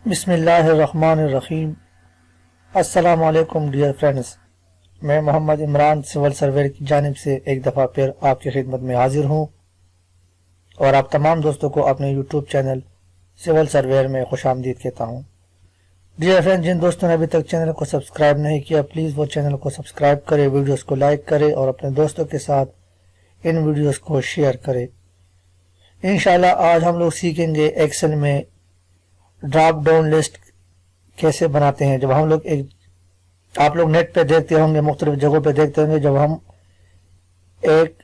बिस्मिल्लाहिर्रहमानिर्रहीम। अस्सलाम वालेकुम डियर फ्रेंड्स, मैं मोहम्मद इमरान सिविल सर्वेयर की जानिब से एक दफ़ा फिर आपकी खिदमत में हाजिर हूँ और आप तमाम दोस्तों को अपने यूट्यूब चैनल सिविल सर्वेयर में खुशामदीद कहता हूँ। डियर फ्रेंड्स, जिन दोस्तों ने अभी तक चैनल को सब्सक्राइब नहीं किया, प्लीज़ वो चैनल को सब्सक्राइब करें, वीडियोज़ को लाइक करें और अपने दोस्तों के साथ इन वीडियोज़ को शेयर करें। इंशाल्लाह आज हम लोग सीखेंगे एक्सेल में ड्रॉप डाउन लिस्ट कैसे बनाते हैं। जब हम लोग आप लोग नेट पे देखते होंगे, मुख्तलिफ जगहों पे देखते होंगे, जब हम एक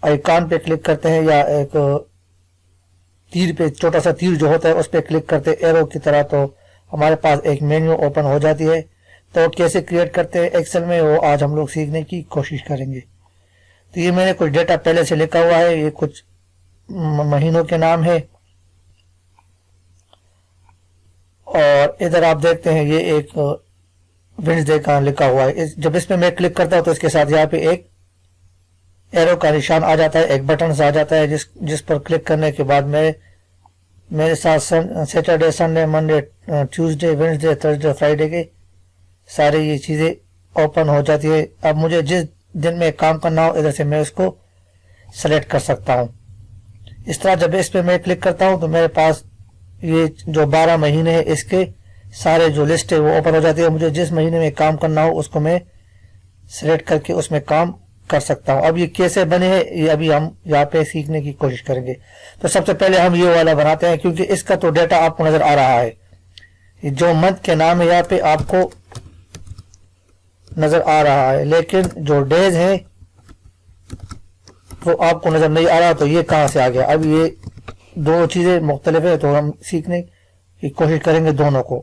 आइकॉन पे क्लिक करते हैं या एक तीर पे, छोटा सा तीर जो होता है उस पे क्लिक करते हैं एरो की तरह, तो हमारे पास एक मेन्यू ओपन हो जाती है। तो कैसे क्रिएट करते हैं एक्सेल में, वो आज हम लोग सीखने की कोशिश करेंगे। तो ये मैंने कुछ डेटा पहले से लिखा हुआ है, ये कुछ महीनों के नाम है और इधर आप देखते हैं ये एक वेडनेसडे का लिखा हुआ है। जब इसमें मैं क्लिक करता हूं तो इसके साथ यहाँ पे एक एरो का निशान आ जाता है, एक बटन आ जाता है जिस पर क्लिक करने के बाद मेरे साथ Saturday, Sunday, Monday, Tuesday, Wednesday, Thursday, Friday के सारे ये चीज़ें ओपन हो जाती है। अब मुझे जिस दिन में काम करना हो इधर से मैं इसको सेलेक्ट कर सकता हूँ। इस तरह जब इस पर मैं क्लिक करता हूँ तो मेरे पास ये जो 12 महीने हैं इसके सारे जो लिस्ट है वो ओपन हो जाती है। मुझे जिस महीने में काम करना हो उसको मैं सिलेक्ट करके उसमें काम कर सकता हूँ। अब ये कैसे बने हैं ये अभी हम यहाँ पे सीखने की कोशिश करेंगे। तो सबसे पहले हम ये वाला बनाते हैं, क्योंकि इसका तो डेटा आपको नजर आ रहा है। ये जो मंथ के नाम है यहाँ पे आपको नजर आ रहा है, लेकिन जो डेज है वो आपको नजर नहीं आ रहा। तो ये कहाँ से आ गया? अब ये दो चीजें मुख्तलिफ है, तो हम सीखने की कोशिश करेंगे दोनों को।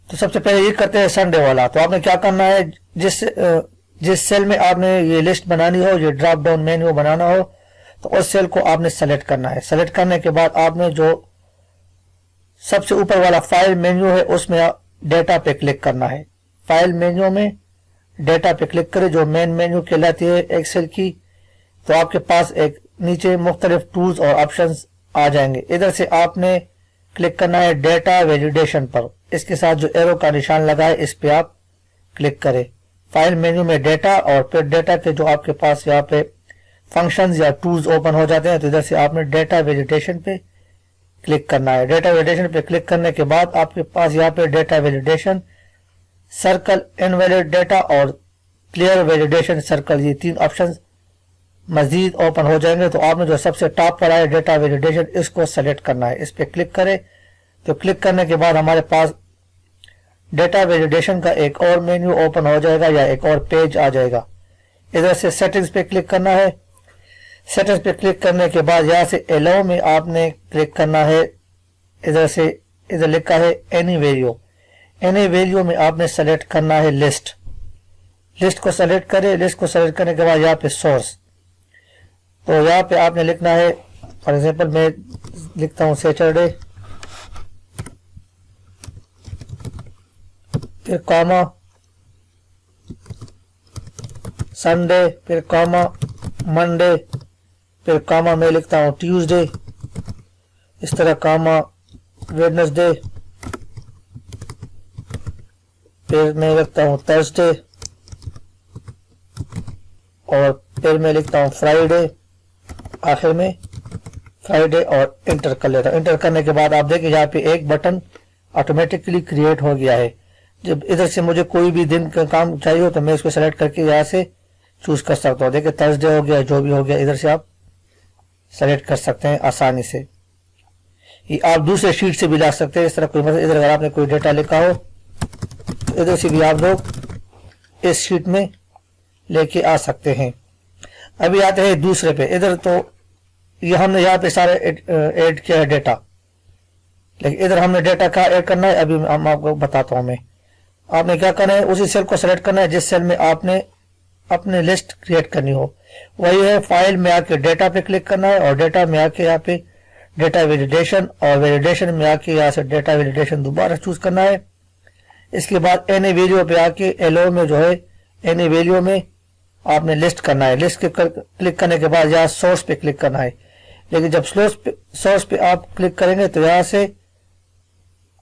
तो सबसे पहले ये करते हैं संडे वाला। तो आपने क्या करना है, जिस सेल में आपने ये लिस्ट बनानी हो, ये ड्रॉप डाउन मेन्यू बनाना हो, तो उस सेल को आपने सेलेक्ट करना है। सेलेक्ट करने के बाद आपने जो सबसे ऊपर वाला फाइल मेन्यू है उसमें डेटा पे क्लिक करना है। फाइल मेन्यू में डेटा पे क्लिक करें, जो मेन मेन्यू कहलाती है एक्सेल की। तो आपके पास एक नीचे मुख्तलिफ टूल्स और ऑप्शंस आ जाएंगे। इधर से आपने क्लिक करना है डेटा वैलिडेशन पर। इसके साथ जो एरो का निशान लगा है इस पे आप क्लिक करें। फाइल मेन्यू में डेटा और फिर डेटा के जो आपके पास यहाँ पे फंक्शंस या टूल्स ओपन हो जाते हैं, तो इधर से आपने डेटा वैलिडेशन पे क्लिक करना है। डेटा वैलिडेशन पे क्लिक करने के बाद आपके पास यहाँ पे data validation circle, invalid data और क्लियर वैलिडेशन सर्कल, ये तीन ऑप्शन मजीद ओपन हो जाएंगे। तो आपने जो सबसे टॉप पर आया डेटा वैलिडेशन, इसको सेलेक्ट करना है। इस पे क्लिक करें। तो क्लिक करने के बाद हमारे पास डेटा वैलिडेशन का एक और मेन्यू ओपन हो जाएगा या एक और पेज आ जाएगा। इधर से सेटिंग्स पे क्लिक करना है। सेटिंग्स पे क्लिक करने के बाद यहाँ से अलाउ में आपने क्लिक करना है। इधर लिखा है एनी वैल्यू। एनी वैल्यू में आपने सेलेक्ट करना है लिस्ट। लिस्ट को सेलेक्ट करें। लिस्ट को सेलेक्ट करने के बाद यहाँ पे सोर्स, तो यहाँ पे आपने लिखना है, फॉर एग्जांपल मैं लिखता हूँ सैटरडे, फिर कॉमा संडे, फिर कॉमा मंडे, फिर कॉमा मैं लिखता हूँ ट्यूसडे, इस तरह कॉमा वेडनेसडे, फिर मैं लिखता हूँ थर्सडे और फिर मैं लिखता हूँ फ्राइडे, आखिर में फ्राइडे और इंटर कर लेता हूँ। इंटर करने के बाद आप देखिए यहाँ पे एक बटन ऑटोमेटिकली क्रिएट हो गया है। जब इधर से मुझे कोई भी दिन का काम चाहिए हो तो मैं इसको सेलेक्ट करके यहाँ से चूज कर सकता हूँ। देखिए थर्सडे हो गया, जो भी हो गया इधर से आप सेलेक्ट कर सकते हैं आसानी से। ये आप दूसरे शीट से भी ला सकते हैं। इस तरह कोई मतलब इधर अगर आपने कोई डेटा लिखा हो इधर से भी आप लोग इस शीट में लेके आ सकते हैं। अभी आते हैं दूसरे पे। इधर तो ये हमने यहाँ पे सारे ऐड किया है डेटा, लेकिन इधर हमने डेटा का ऐड करना है। अभी हम आपको बताता हूँ मैं। आपने क्या करना है, उसी सेल को सेलेक्ट करना है जिस सेल में आपने अपनी लिस्ट क्रिएट करनी हो। वही है, फाइल में आके डेटा पे क्लिक करना है और डेटा में आके यहाँ पे डेटा वैलिडेशन, और वैलिडेशन में आके यहाँ से डेटा वैलिडेशन दोबारा चूज करना है। इसके बाद एनी वैल्यू पे आके एलो में जो है एनी वैल्यू में आपने लिस्ट करना है। लिस्ट के क्लिक करने के बाद यहाँ सोर्स पे क्लिक करना है। लेकिन जब सोर्स पे आप क्लिक करेंगे तो यहाँ से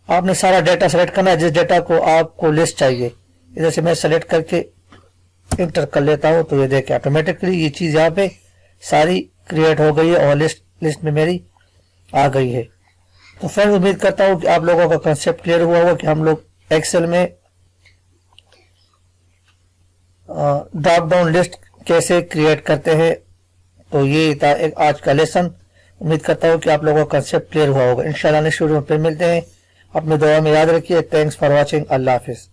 आपने सारा डेटा सेलेक्ट करना है, जिस डेटा को आपको लिस्ट चाहिए। इधर से मैं सेलेक्ट करके इंटर कर लेता हूँ, तो ये देखिए ऑटोमेटिकली ये चीज़ यहाँ पे सारी क्रिएट हो गई है और लिस्ट में मेरी आ गई है। तो फ्रेंड्स, उम्मीद करता हूँ कि आप लोगों का कंसेप्ट क्लियर हुआ होगा कि हम लोग एक्सेल में ड्रॉप डाउन लिस्ट कैसे क्रिएट करते हैं। तो ये था एक आज का लेसन। उम्मीद करता हूँ कि आप लोगों का कंसेप्ट क्लियर हुआ होगा। इंशाल्लाह नेक्स्ट वीडियो में फिर मिलते हैं। अपने दुआ में याद रखिए। Thanks for watching. अल्लाह हाफिज़।